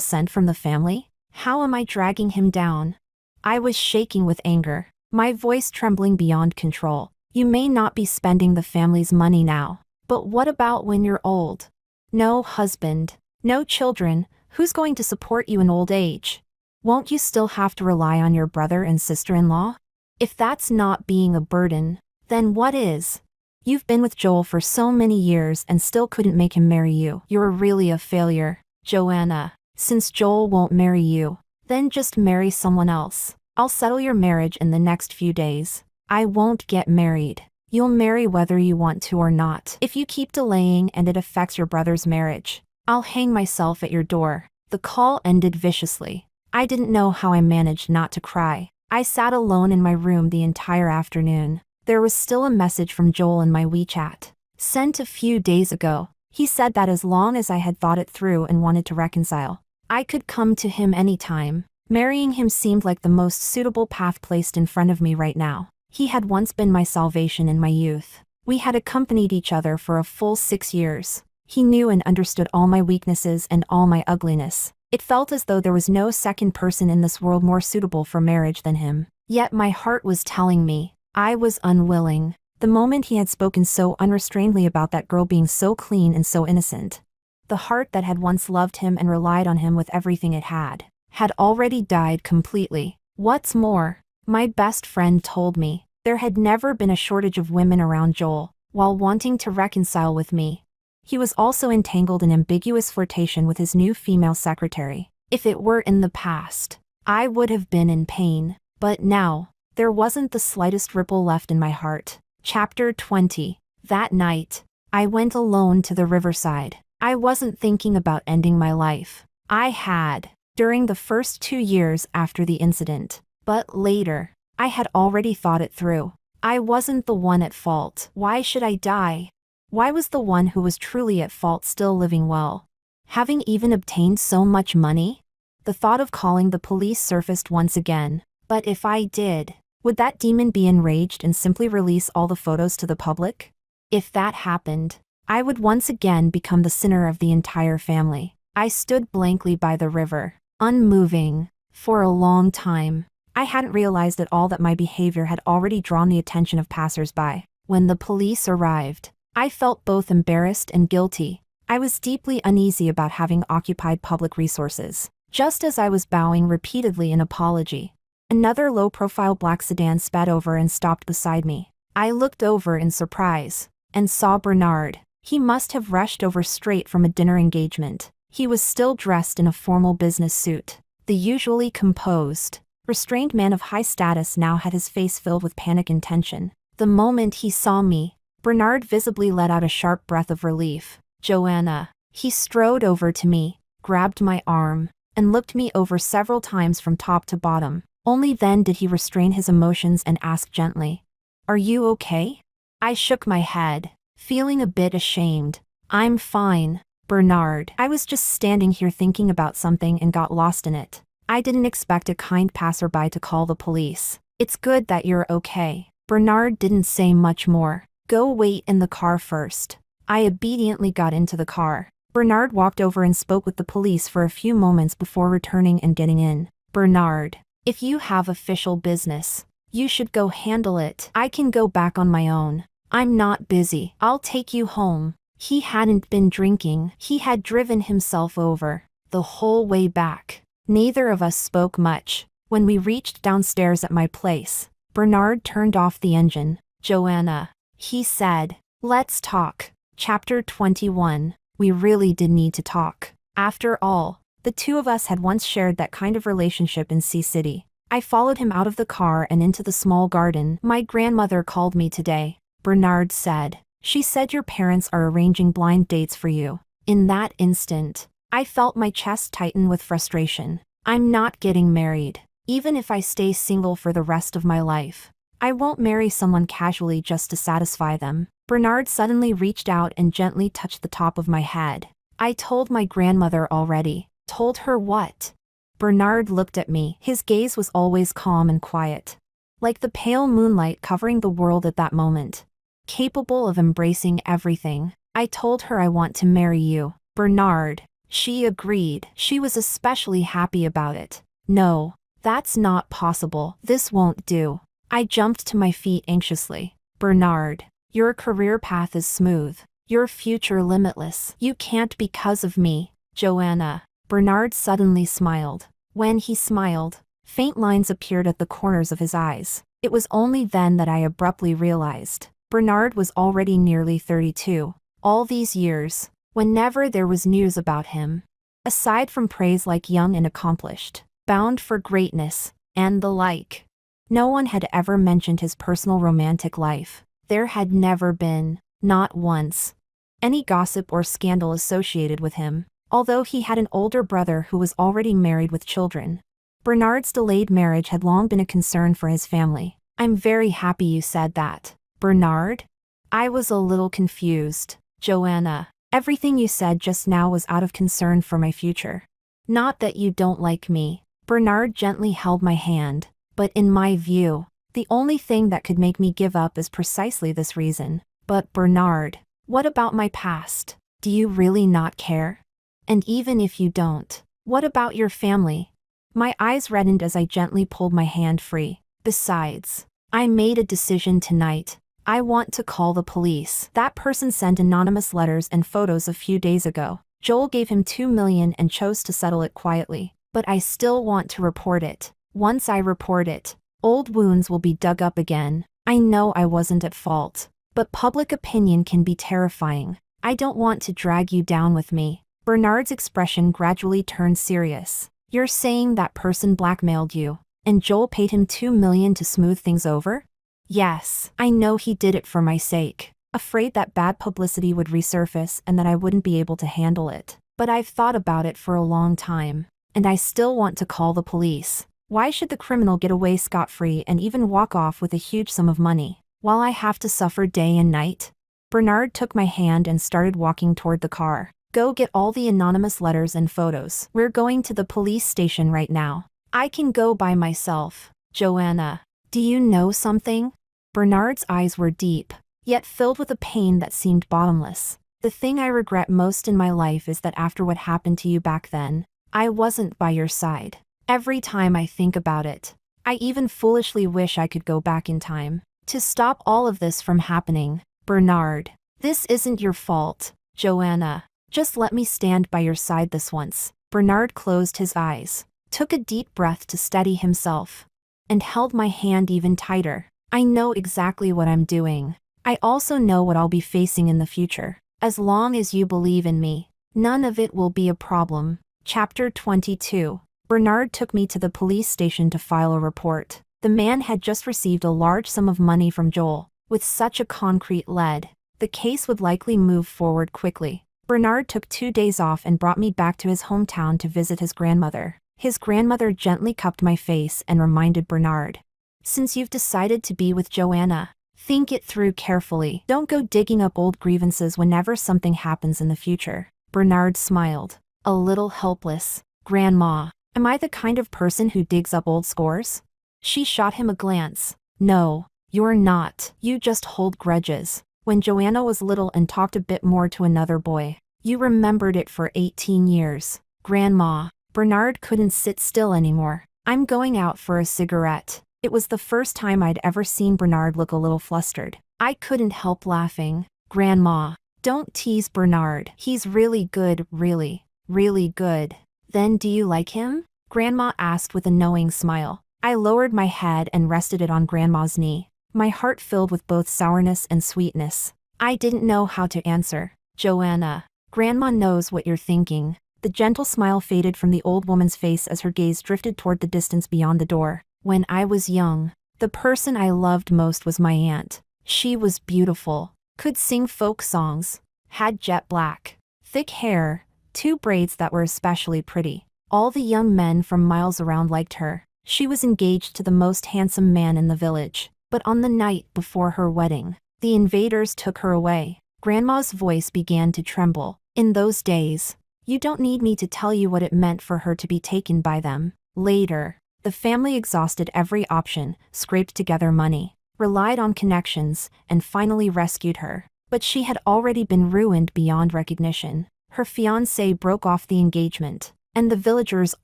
cent from the family? How am I dragging him down? I was shaking with anger, my voice trembling beyond control. You may not be spending the family's money now, but what about when you're old? No husband, no children, who's going to support you in old age? Won't you still have to rely on your brother and sister-in-law? If that's not being a burden, then what is? You've been with Joel for so many years and still couldn't make him marry you. You're really a failure, Joanna. Since Joel won't marry you, then just marry someone else. I'll settle your marriage in the next few days. I won't get married. You'll marry whether you want to or not. If you keep delaying and it affects your brother's marriage, I'll hang myself at your door. The call ended viciously. I didn't know how I managed not to cry. I sat alone in my room the entire afternoon. There was still a message from Joel in my WeChat, sent a few days ago. He said that as long as I had thought it through and wanted to reconcile, I could come to him anytime. Marrying him seemed like the most suitable path placed in front of me right now. He had once been my salvation in my youth. We had accompanied each other for a full 6 years. He knew and understood all my weaknesses and all my ugliness. It felt as though there was no second person in this world more suitable for marriage than him. Yet my heart was telling me I was unwilling. The moment he had spoken so unrestrainedly about that girl being so clean and so innocent, the heart that had once loved him and relied on him with everything it had already died completely. What's more, my best friend told me there had never been a shortage of women around Joel, while wanting to reconcile with me. He was also entangled in ambiguous flirtation with his new female secretary. If it were in the past, I would have been in pain, but now, there wasn't the slightest ripple left in my heart. Chapter 20. That night, I went alone to the riverside. I wasn't thinking about ending my life. I had, during the first 2 years after the incident. But later, I had already thought it through. I wasn't the one at fault. Why should I die? Why was the one who was truly at fault still living well? Having even obtained so much money? The thought of calling the police surfaced once again. But if I did, would that demon be enraged and simply release all the photos to the public? If that happened, I would once again become the sinner of the entire family. I stood blankly by the river, unmoving, for a long time. I hadn't realized at all that my behavior had already drawn the attention of passers-by. When the police arrived, I felt both embarrassed and guilty. I was deeply uneasy about having occupied public resources. Just as I was bowing repeatedly in apology, another low-profile black sedan sped over and stopped beside me. I looked over in surprise and saw Bernard. He must have rushed over straight from a dinner engagement. He was still dressed in a formal business suit. The usually composed, restrained man of high status now had his face filled with panic and tension. The moment he saw me, Bernard visibly let out a sharp breath of relief. Joanna. He strode over to me, grabbed my arm, and looked me over several times from top to bottom. Only then did he restrain his emotions and ask gently, "Are you okay?" I shook my head, feeling a bit ashamed. "I'm fine, Bernard. I was just standing here thinking about something and got lost in it. I didn't expect a kind passerby to call the police. It's good that you're okay." Bernard didn't say much more. "Go wait in the car first." I obediently got into the car. Bernard walked over and spoke with the police for a few moments before returning and getting in. "Bernard, if you have official business, you should go handle it. I can go back on my own. I'm not busy. I'll take you home." He hadn't been drinking. He had driven himself over. The whole way back. Neither of us spoke much. When we reached downstairs at my place, Bernard turned off the engine. "Joanna," he said, "let's talk." Chapter 21. We really did need to talk. After all, the two of us had once shared that kind of relationship in Sea City. I followed him out of the car and into the small garden. "My grandmother called me today," Bernard said. "She said your parents are arranging blind dates for you." In that instant, I felt my chest tighten with frustration. I'm not getting married. Even if I stay single for the rest of my life, I won't marry someone casually just to satisfy them. Bernard suddenly reached out and gently touched the top of my head. "I told my grandmother already." "Told her what?" Bernard looked at me. His gaze was always calm and quiet, like the pale moonlight covering the world at that moment, capable of embracing everything. "I told her I want to marry you, Bernard." She agreed. She was especially happy about it. "No, that's not possible. This won't do." I jumped to my feet anxiously. "Bernard, your career path is smooth. Your future limitless. You can't because of me, Joanna." Bernard suddenly smiled. When he smiled, faint lines appeared at the corners of his eyes. It was only then that I abruptly realized Bernard was already nearly 32. All these years, whenever there was news about him, aside from praise like young and accomplished, bound for greatness, and the like, no one had ever mentioned his personal romantic life. There had never been, not once, any gossip or scandal associated with him, although he had an older brother who was already married with children. Bernard's delayed marriage had long been a concern for his family. "I'm very happy you said that, Bernard." I was a little confused. "Joanna, everything you said just now was out of concern for my future. Not that you don't like me." Bernard gently held my hand. "But in my view, the only thing that could make me give up is precisely this reason." "But Bernard, what about my past? Do you really not care? And even if you don't, what about your family?" My eyes reddened as I gently pulled my hand free. "Besides, I made a decision tonight. I want to call the police. That person sent anonymous letters and photos a few days ago. Joel gave him $2 million and chose to settle it quietly. But I still want to report it. Once I report it, old wounds will be dug up again. I know I wasn't at fault, but public opinion can be terrifying. I don't want to drag you down with me." Bernard's expression gradually turned serious. "You're saying that person blackmailed you, and Joel paid him $2 million to smooth things over?" "Yes, I know he did it for my sake, afraid that bad publicity would resurface and that I wouldn't be able to handle it. But I've thought about it for a long time, and I still want to call the police. Why should the criminal get away scot-free and even walk off with a huge sum of money, while I have to suffer day and night?" Bernard took my hand and started walking toward the car. "Go get all the anonymous letters and photos. We're going to the police station right now." "I can go by myself, Joanna. Do you know something?" Bernard's eyes were deep, yet filled with a pain that seemed bottomless. "The thing I regret most in my life is that after what happened to you back then, I wasn't by your side. Every time I think about it, I even foolishly wish I could go back in time to stop all of this from happening. Bernard, this isn't your fault, Joanna. Just let me stand by your side this once." Bernard closed his eyes, took a deep breath to steady himself, and held my hand even tighter. "I know exactly what I'm doing. I also know what I'll be facing in the future. As long as you believe in me, none of it will be a problem." Chapter 22. Bernard took me to the police station to file a report. The man had just received a large sum of money from Joel. With such a concrete lead, the case would likely move forward quickly. Bernard took 2 days off and brought me back to his hometown to visit his grandmother. His grandmother gently cupped my face and reminded Bernard, "Since you've decided to be with Joanna, think it through carefully. Don't go digging up old grievances whenever something happens in the future." Bernard smiled, a little helpless. "Grandma, am I the kind of person who digs up old scores?" She shot him a glance. "No, you're not. You just hold grudges. When Joanna was little and talked a bit more to another boy, you remembered it for 18 years. Grandma." Bernard couldn't sit still anymore. "I'm going out for a cigarette." It was the first time I'd ever seen Bernard look a little flustered. I couldn't help laughing. "Grandma, Don't tease Bernard. He's really good, really, really good. Then do you like him? Grandma asked with a knowing smile. I lowered my head and rested it on Grandma's knee, my heart filled with both sourness and sweetness. I didn't know how to answer. Joanna, Grandma knows what you're thinking. The gentle smile faded from the old woman's face as her gaze drifted toward the distance beyond the door. When I was young, the person I loved most was my aunt. She was beautiful, could sing folk songs, had jet black, thick hair, 2 braids that were especially pretty. All the young men from miles around liked her. She was engaged to the most handsome man in the village. But on the night before her wedding, the invaders took her away. Grandma's voice began to tremble. In those days, you don't need me to tell you what it meant for her to be taken by them. Later, the family exhausted every option, scraped together money, relied on connections, and finally rescued her. But she had already been ruined beyond recognition. Her fiancé broke off the engagement, and the villagers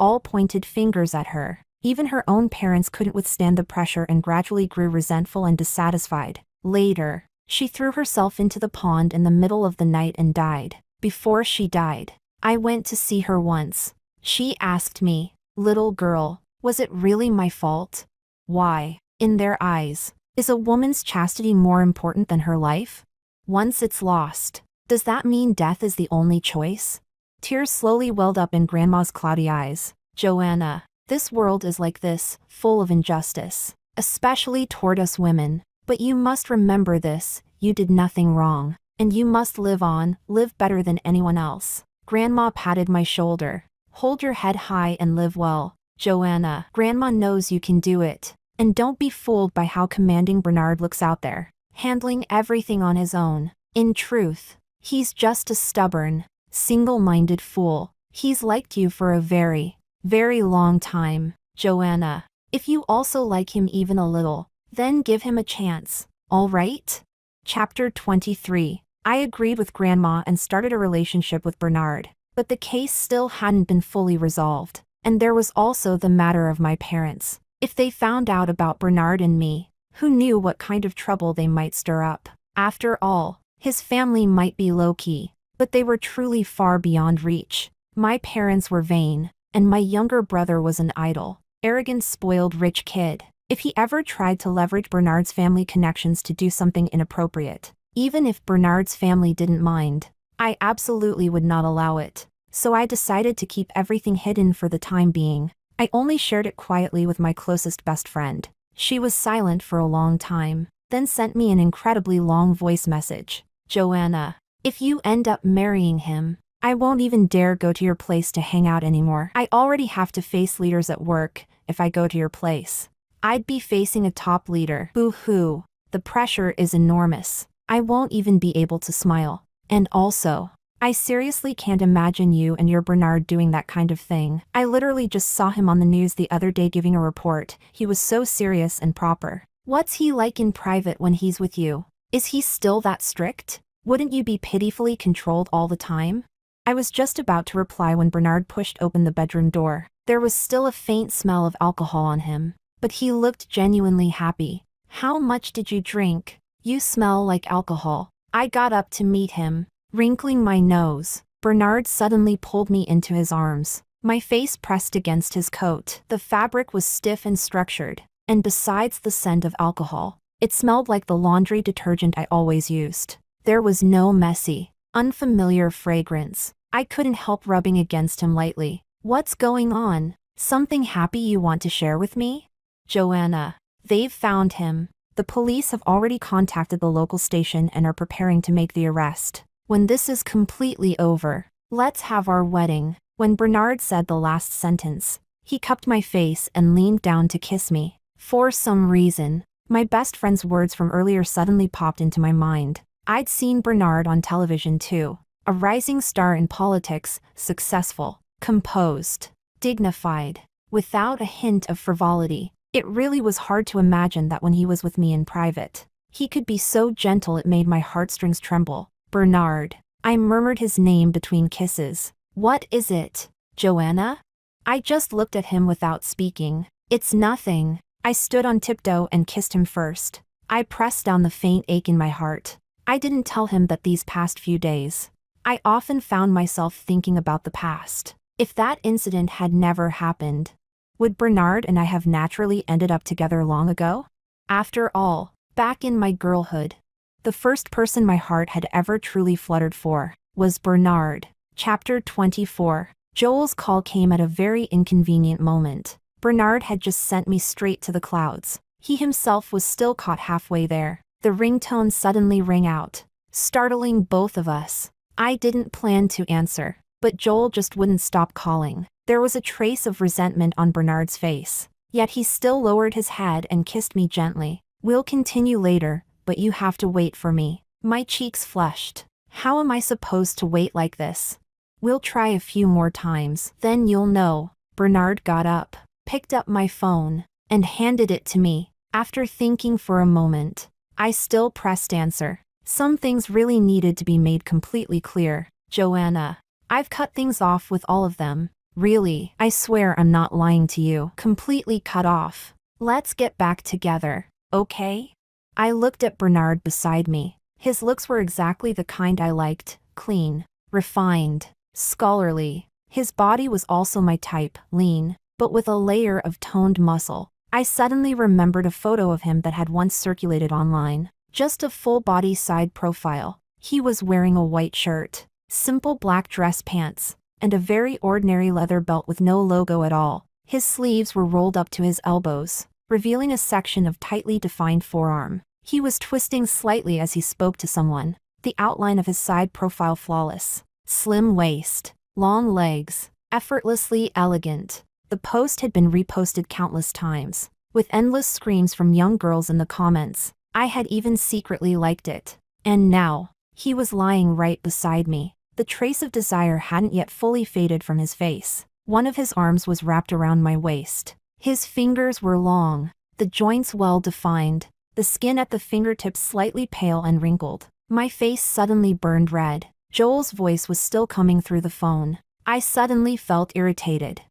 all pointed fingers at her. Even her own parents couldn't withstand the pressure and gradually grew resentful and dissatisfied. Later, she threw herself into the pond in the middle of the night and died. Before she died, I went to see her once. She asked me, "Little girl, was it really my fault?" Why, in their eyes, is a woman's chastity more important than her life? Once it's lost, does that mean death is the only choice? Tears slowly welled up in Grandma's cloudy eyes. Joanna, this world is like this, full of injustice, especially toward us women. But you must remember this, you did nothing wrong, and you must live on, live better than anyone else. Grandma patted my shoulder. Hold your head high and live well. Joanna, Grandma knows you can do it. And don't be fooled by how commanding Bernard looks out there, handling everything on his own. In truth, he's just a stubborn, single-minded fool. He's liked you for a very, very long time. Joanna, if you also like him even a little, then give him a chance, all right? Chapter 23. I agreed with Grandma and started a relationship with Bernard, but the case still hadn't been fully resolved. And there was also the matter of my parents. If they found out about Bernard and me, who knew what kind of trouble they might stir up? After all, his family might be low-key, but they were truly far beyond reach. My parents were vain, and my younger brother was an idle, arrogant, spoiled rich kid. If he ever tried to leverage Bernard's family connections to do something inappropriate, even if Bernard's family didn't mind, I absolutely would not allow it. So I decided to keep everything hidden for the time being. I only shared it quietly with my closest best friend. She was silent for a long time, then sent me an incredibly long voice message. Joanna, if you end up marrying him, I won't even dare go to your place to hang out anymore. I already have to face leaders at work if I go to your place. I'd be facing a top leader. Boo-hoo. The pressure is enormous. I won't even be able to smile. And also, I seriously can't imagine you and your Bernard doing that kind of thing. I literally just saw him on the news the other day giving a report. He was so serious and proper. What's he like in private when he's with you? Is he still that strict? Wouldn't you be pitifully controlled all the time? I was just about to reply when Bernard pushed open the bedroom door. There was still a faint smell of alcohol on him, but he looked genuinely happy. How much did you drink? You smell like alcohol. I got up to meet him, wrinkling my nose. Bernard suddenly pulled me into his arms, my face pressed against his coat. The fabric was stiff and structured, and besides the scent of alcohol, it smelled like the laundry detergent I always used. There was no messy, unfamiliar fragrance. I couldn't help rubbing against him lightly. What's going on? Something happy you want to share with me? Joanna, they've found him. The police have already contacted the local station and are preparing to make the arrest. When this is completely over, let's have our wedding. When Bernard said the last sentence, he cupped my face and leaned down to kiss me. For some reason, my best friend's words from earlier suddenly popped into my mind. I'd seen Bernard on television too. A rising star in politics, successful, composed, dignified, without a hint of frivolity. It really was hard to imagine that when he was with me in private, he could be so gentle it made my heartstrings tremble. Bernard. I murmured his name between kisses. What is it? Joanna? I just looked at him without speaking. It's nothing. I stood on tiptoe and kissed him first. I pressed down the faint ache in my heart. I didn't tell him that these past few days. I often found myself thinking about the past. If that incident had never happened, would Bernard and I have naturally ended up together long ago? After all, back in my girlhood, the first person my heart had ever truly fluttered for was Bernard. Chapter 24. Joel's call came at a very inconvenient moment. Bernard had just sent me straight to the clouds. He himself was still caught halfway there. The ringtone suddenly rang out, startling both of us. I didn't plan to answer, but Joel just wouldn't stop calling. There was a trace of resentment on Bernard's face, yet he still lowered his head and kissed me gently. We'll continue later, but you have to wait for me. My cheeks flushed. How am I supposed to wait like this? We'll try a few more times, then you'll know. Bernard got up, picked up my phone, and handed it to me. After thinking for a moment, I still pressed answer. Some things really needed to be made completely clear. Joanna, I've cut things off with all of them. Really, I swear I'm not lying to you. Completely cut off. Let's get back together, okay? I looked at Bernard beside me. His looks were exactly the kind I liked, clean, refined, scholarly. His body was also my type, lean, but with a layer of toned muscle. I suddenly remembered a photo of him that had once circulated online. Just a full-body side profile. He was wearing a white shirt, simple black dress pants, and a very ordinary leather belt with no logo at all. His sleeves were rolled up to his elbows, revealing a section of tightly defined forearm. He was twisting slightly as he spoke to someone, the outline of his side profile flawless. Slim waist, long legs, effortlessly elegant. The post had been reposted countless times, with endless screams from young girls in the comments. I had even secretly liked it. And now, he was lying right beside me. The trace of desire hadn't yet fully faded from his face. One of his arms was wrapped around my waist. His fingers were long, the joints well defined, the skin at the fingertips slightly pale and wrinkled. My face suddenly burned red. Joel's voice was still coming through the phone. I suddenly felt irritated.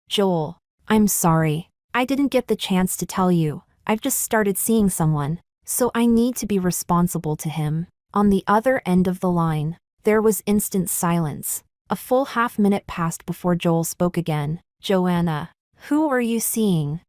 Joel, I'm sorry. I didn't get the chance to tell you. I've just started seeing someone, so I need to be responsible to him. On the other end of the line, there was instant silence. A full half-minute passed before Joel spoke again. Joanna, who are you seeing?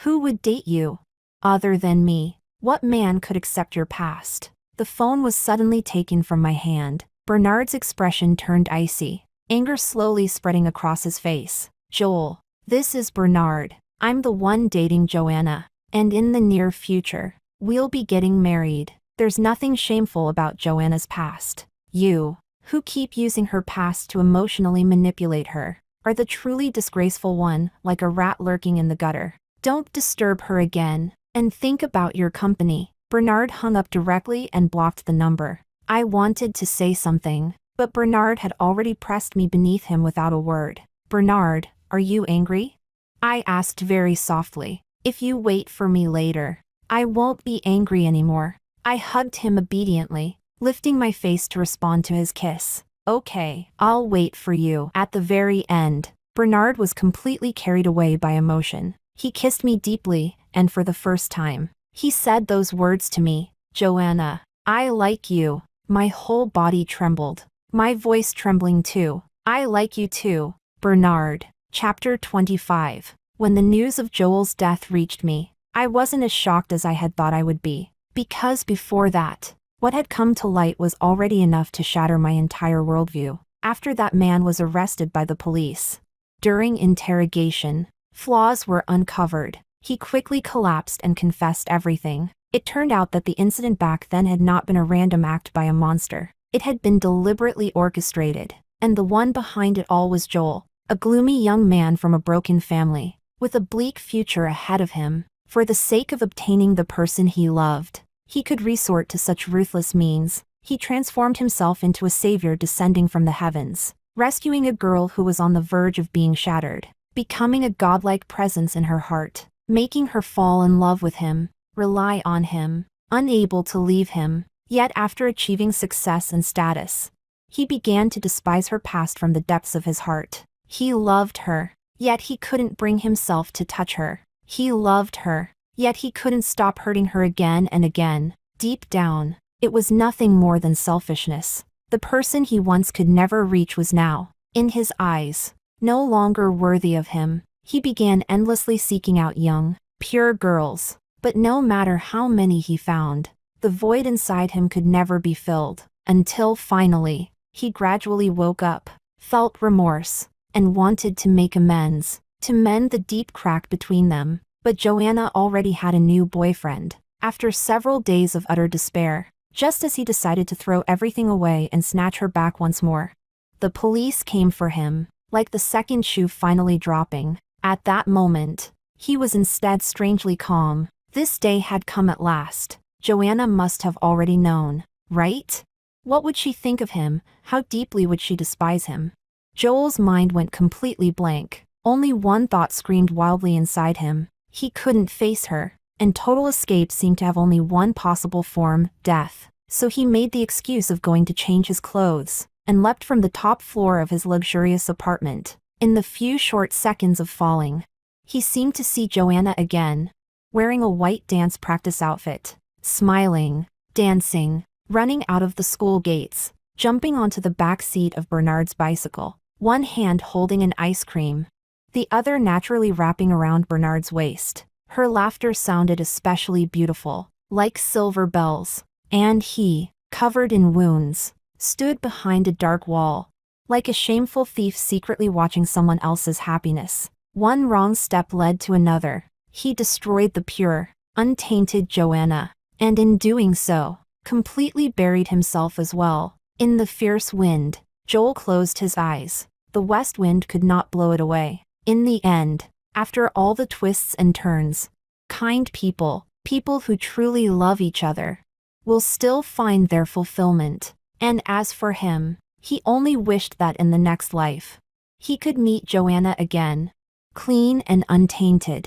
Who would date you? Other than me, what man could accept your past? The phone was suddenly taken from my hand. Bernard's expression turned icy, anger slowly spreading across his face. Joel, this is Bernard. I'm the one dating Joanna, and in the near future, we'll be getting married. There's nothing shameful about Joanna's past. You, who keep using her past to emotionally manipulate her, are the truly disgraceful one, like a rat lurking in the gutter. Don't disturb her again, and think about your company. Bernard hung up directly and blocked the number. I wanted to say something, but Bernard had already pressed me beneath him without a word. Bernard, are you angry? I asked very softly. If you wait for me later, I won't be angry anymore. I hugged him obediently, lifting my face to respond to his kiss. Okay, I'll wait for you. At the very end, Bernard was completely carried away by emotion. He kissed me deeply, and for the first time, he said those words to me. Joanna, I like you. My whole body trembled, my voice trembling too. I like you too, Bernard. Chapter 25. When the news of Joel's death reached me, I wasn't as shocked as I had thought I would be. Because before that, what had come to light was already enough to shatter my entire worldview. After that man was arrested by the police, during interrogation, flaws were uncovered. He quickly collapsed and confessed everything. It turned out that the incident back then had not been a random act by a monster. It had been deliberately orchestrated, and the one behind it all was Joel, a gloomy young man from a broken family, with a bleak future ahead of him. For the sake of obtaining the person he loved, he could resort to such ruthless means. He transformed himself into a savior descending from the heavens, rescuing a girl who was on the verge of being shattered, becoming a godlike presence in her heart, making her fall in love with him, rely on him, unable to leave him. Yet after achieving success and status, he began to despise her past from the depths of his heart. He loved her, yet he couldn't bring himself to touch her. He loved her, yet he couldn't stop hurting her again and again. Deep down, It was nothing more than selfishness. The person he once could never reach was now, in his eyes, no longer worthy of him. He began endlessly seeking out young, pure girls. But no matter how many he found, the void inside him could never be filled, until finally, he gradually woke up, felt remorse, and wanted to make amends, to mend the deep crack between them. But Joanna already had a new boyfriend. After several days of utter despair, just as he decided to throw everything away and snatch her back once more, the police came for him, like the second shoe finally dropping. At that moment, he was instead strangely calm. This day had come at last. Joanna must have already known, right? What would she think of him? How deeply would she despise him? Joel's mind went completely blank. Only one thought screamed wildly inside him. He couldn't face her, and total escape seemed to have only one possible form: death. So he made the excuse of going to change his clothes, and leapt from the top floor of his luxurious apartment. In the few short seconds of falling, he seemed to see Joanna again, wearing a white dance practice outfit, smiling, dancing, running out of the school gates, jumping onto the back seat of Bernard's bicycle, one hand holding an ice cream, the other naturally wrapping around Bernard's waist. Her laughter sounded especially beautiful, like silver bells, and he, covered in wounds, stood behind a dark wall, like a shameful thief secretly watching someone else's happiness. One wrong step led to another. He destroyed the pure, untainted Joanna, and in doing so, completely buried himself as well. In the fierce wind, Joel closed his eyes. The west wind could not blow it away. In the end, after all the twists and turns, kind people, people who truly love each other, will still find their fulfillment. And as for him, he only wished that in the next life, he could meet Joanna again, clean and untainted.